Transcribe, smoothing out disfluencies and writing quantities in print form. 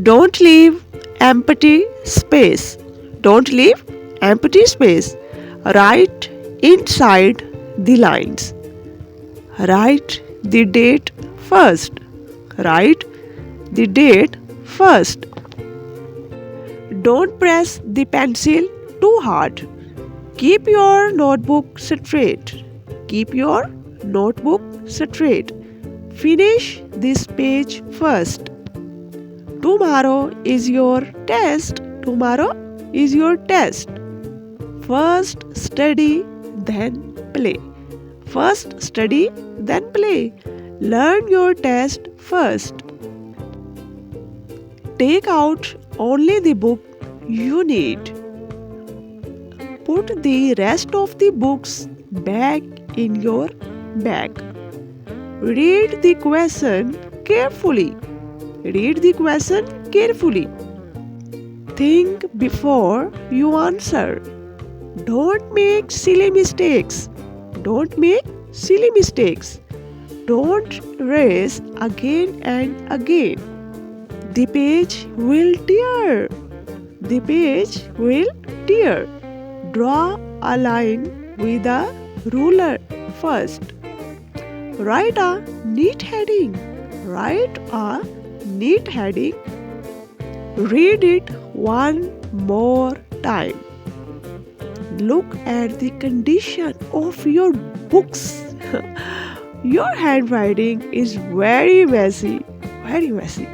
Don't leave empty space. Don't leave empty space. Write inside the lines. Write the date first. Write the date first. Don't press the pencil too hard. Keep your notebook straight. Keep your notebook straight. Finish this page first. Tomorrow is your test. Tomorrow is your test. First study, then play. First study, then play. Learn your test first. Take out only the book you need. Put the rest of the books back in your bag. Read the question carefully. Read the question carefully. Think before you answer. Don't make silly mistakes. Don't make silly mistakes. Don't race again and again. The page will tear. The page will tear. Draw a line with a ruler first. Write a neat heading. Write a neat heading. Read it one more time. Look at the condition of your books. Your handwriting is very messy. Very messy.